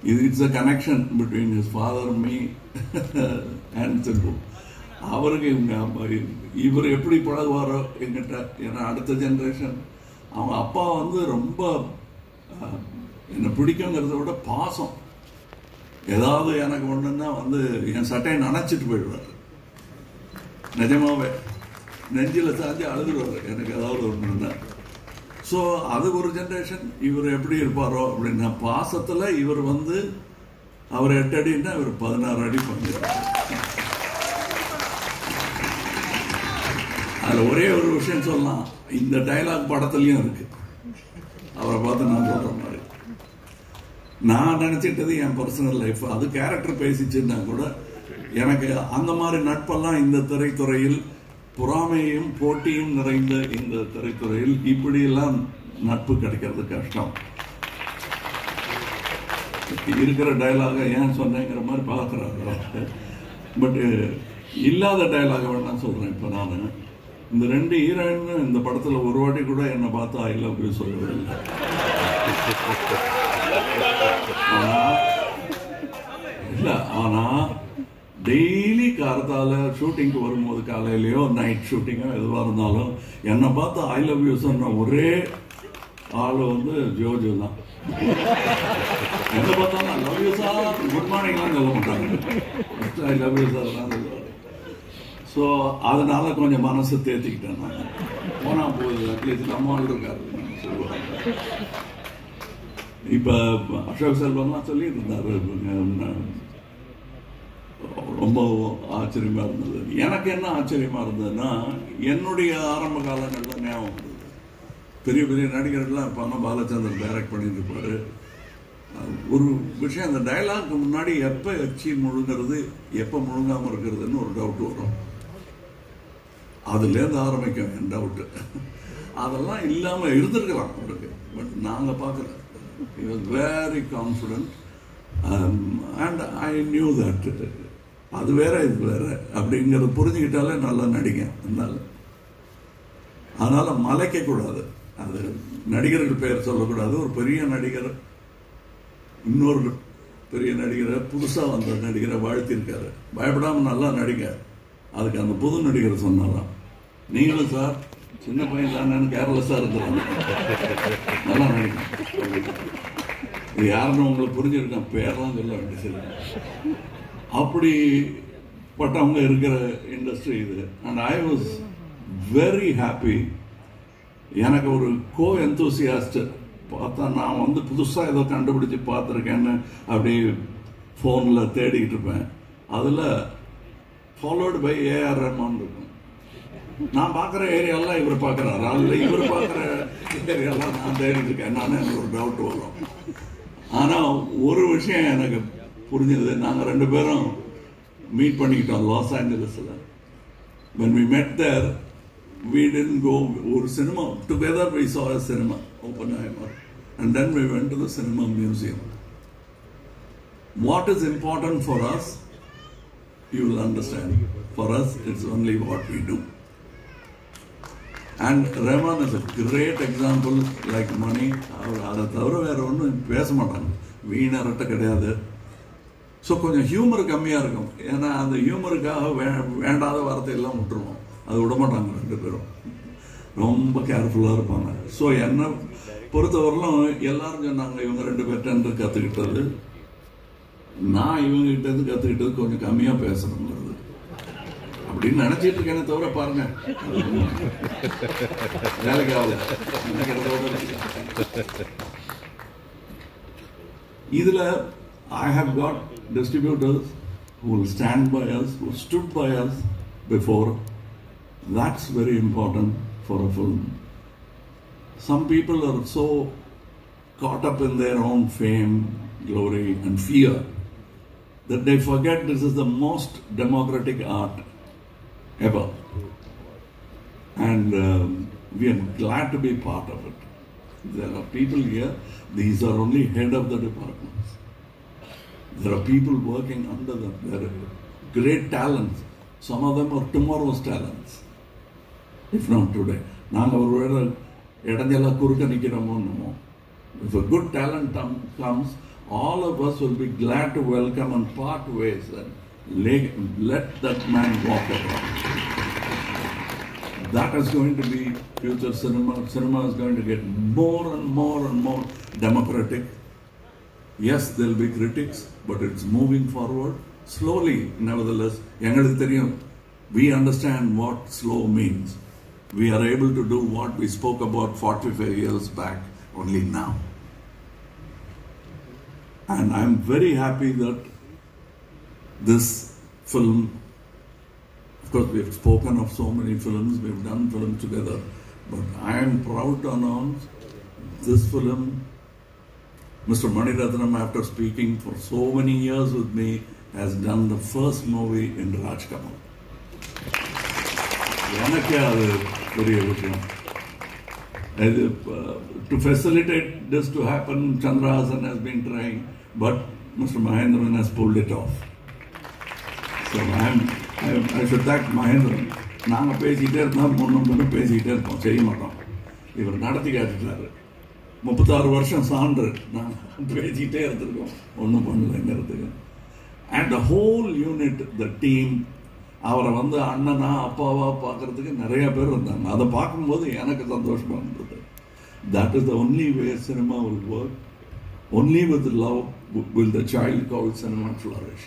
It's a connection between his father, me, and Simbu. அவருக்கு இவர் எப்படி பழகுவாரோ எங்கிட்ட, ஏன்னா அடுத்த ஜென்ரேஷன். அவங்க அப்பா வந்து ரொம்ப என்னை பிடிக்குங்கிறத விட பாசம். ஏதாவது எனக்கு ஒன்றுன்னா வந்து என் சட்டையை நனைச்சிட்டு போயிடுவார். நிஜமாவே நெஞ்சில் சாஞ்சி அழுதுடுவார் எனக்கு ஏதாவது ஒன்றுன்னா. ஸோ அது ஒரு ஜென்ரேஷன். இவர் எப்படி இருப்பாரோ அப்படின்னா பாசத்தில் இவர் வந்து அவர் 8 அடின்னா இவர் 16 அடி பண்ணிடுவார். அதில் ஒரே ஒரு விஷயம் சொல்லலாம், இந்த டைலாக் படத்துலையும் இருக்கு. அவரை பார்த்து நான் சொல்ற மாதிரி நான் நினைச்சிட்டது என் பர்சனல் லைஃப், அது கேரக்டர் பேசிச்சுன்னா கூட எனக்கு அந்த மாதிரி நட்பெல்லாம் இந்த திரைத்துறையில், பொறாமையும் போட்டியும் நிறைந்த இந்த திரைத்துறையில் இப்படியெல்லாம் நட்பு கிடைக்கிறது கஷ்டம். இருக்கிற டைலாக ஏன் சொன்னேங்கிற மாதிரி பார்க்குறாங்க. பட் இல்லாத டைலாக வேணா சொல்றேன். இப்போ நான் இந்த 2 ஹீரோயின் இந்த படத்தில் ஒரு வாட்டி கூட என்னை பார்த்து ஐ லவ் யூ சொல்லவே இல்லை. இல்லை, ஆனால் டெய்லி காலத்தால் ஷூட்டிங்க்கு வரும்போது, காலையிலையோ நைட் ஷூட்டிங்கோ எதுவாக இருந்தாலும் என்னை பார்த்து ஐ லவ் யூ சொன்ன ஒரே ஆள் வந்து ஜோஜோ தான். என்ன பார்த்தாலும் I love you sir, good மார்னிங்லாம் சொல்ல மாட்டாங்க, ஐ லவ் யூ சார் தான் சொல்லுவாங்க. ஸோ அதனால கொஞ்சம் மனசு தேர்த்திக்கிட்டேன் நான். போனால் போகுது, அட்லீஸ்ட் நம்ம ஆள் இருக்காரு சொல்லுவாங்க. இப்போ அசோக் செல்வம்லாம் சொல்லிட்டு இருந்தார், ரொம்ப ஆச்சரியமா இருந்தது. எனக்கு என்ன ஆச்சரியமா இருந்ததுன்னா, என்னுடைய ஆரம்ப காலங்கள்ல ஞாபகம் இருந்தது. பெரிய பெரிய நடிகர்கள்லாம் இருப்பாங்க, பாலச்சந்தர் டைரக்ட் பண்ணிட்டு இருப்பாரு. ஒரு விஷயம், அந்த டைலாக்கு முன்னாடி எப்போ எச்சி முழுங்கிறது எப்போ முழுங்காமல் இருக்கிறதுன்னு ஒரு டவுட் வரும். அதுலேருந்து ஆரம்பிக்கும் என் டவுட்டு. அதெல்லாம் இல்லாமல் இருந்திருக்கலாம் அவருக்கு. பட் நாங்கள் பார்க்குறோம், he was very confident, and I knew that அது வேற இது வேற அப்படிங்கிறத புரிஞ்சுக்கிட்டாலே நல்லா நடிங்க. அதனால மலைக்க கூடாது, அது நடிகர்கள் பெயர் சொல்லக்கூடாது. ஒரு பெரிய நடிகர் இன்னொரு பெரிய நடிகரை, புதுசாக வந்த நடிகரை வாழ்த்திருக்காரு, பயப்படாமல் நல்லா நடிங்க. அதுக்கு அந்த புது நடிகர் சொன்னாலாம், நீங்களும் சார் சின்ன பையன் தானேன்னு கேர்லெஸ்ஸாக இருக்கிறாங்க, நல்லா நடிங்க. இது யாருன்னு உங்களுக்கு புரிஞ்சிருக்கேன், பேரெல்லாம் சொல்ல வேண்டியது. அப்படிப்பட்டவங்க இருக்கிற இண்டஸ்ட்ரி இது. And I was very happy. எனக்கு ஒரு கோ எந்தூசியாஸ்ட் பார்த்தா, நான் வந்து புதுசாக ஏதோ கண்டுபிடிச்சி பார்த்துருக்கேன்னு அப்படி ஃபோனில் தேடிக்கிட்டு இருப்பேன். அதில் ஃபாலோடு பை ஏஆர் ரஹ்மான் இருக்கும். நான் பார்க்குற ஏரியாலாம் இவர் பார்க்குறாரு, அதில் இவர் பார்க்குற ஏரியாலாம் நான் தேடிட்டு இருக்கேன். நானே எனக்கு ஒரு டவுட் வரும். ஆனால் ஒரு விஷயம் எனக்கு புரிஞ்சது, நாங்கள் 2 பேரும் மீட் பண்ணிக்கிட்டோம் லாஸ் ஏஞ்சலஸில். when we met there, we didn't go ஒரு cinema together, we saw a cinema, Oppenheimer, and then we went to the cinema museum. What is important for us, you will understand. For us, it's only what we do. And Rahman is a great example, like Mani. அதை தவிர வேற ஒன்றும் பேச மாட்டாங்க, வீணரட்ட கிடையாது. So கொஞ்சம் humour கம்மியாக இருக்கும். ஏன்னா அந்த ஹியூமருக்காக வேண்டாத வார்த்தையெல்லாம் விட்டுருவோம், அது விட மாட்டாங்க 2 பேரும். ரொம்ப கேர்ஃபுல்லாக இருப்பாங்க. ஸோ என்னை பொறுத்தவரையிலும் எல்லாரும் சொன்னாங்க, இவங்க 2 பேர்கிட்ட கற்றுக்கிட்டது, நான் இவங்ககிட்ட கற்றுக்கிட்டது கொஞ்சம் கம்மியாக பேசணுங்கிறது அப்படின்னு நினைச்சிட்டு இருக்கேனே தவிர, பாருங்க வேலைக்கு ஆகல. இதுல I have got distributors who will stand by us, who stood by us before. That's very important for a film. Some people are so caught up in their own fame, glory and fear that they forget this is the most democratic art ever. And we are glad to be part of it. There are people here, these are only head of the departments. There are people working under them. There are great talents. Some of them are tomorrow's talents, if not today. நாங்கள் ஒரு இடஞ்செல்லாம் குறுக்க நிற்கிறோமோ என்னமோ. If a good talent comes, all of us will be glad to welcome and part ways and let that man walk around. That is going to be future cinema. Cinema is going to get more and more and more democratic. Yes, there will be critics, but it's moving forward slowly. Nevertheless, we understand what slow means. We are able to do what we spoke about 45 years back only now. And I'm very happy that this film, of course we've spoken of so many films, we've done films together, but I am proud to announce this film, Mr. Mani Ratnam, after speaking for so many years with me, has done the first movie in Rajkamal. To facilitate this to happen, Chandra Hasan has been trying, but Mr. Mahendran has pulled it off. So I should thank Mahendran. நாங்கள் பேசிக்கிட்டே இருந்தால் முன்னும் பேசிக்கிட்டே இருப்போம், செய்ய மாட்டோம். இவர் நடத்தி காட்டிட்டாரு. 36 வருஷம் சான்று நாங்கள் பேசிக்கிட்டே இருந்திருக்கோம், ஒன்றும் பண்ணலைங்கிறதுக்கு. And the whole unit, the team, அவரை அண்ணனா அப்பாவா பார்க்கறதுக்கு நிறைய பேர் இருந்தாங்க. அதை பார்க்கும்போது எனக்கு சந்தோஷமாக இருந்தது. That is the only way cinema will work. Only with love will the child called cinema flourish.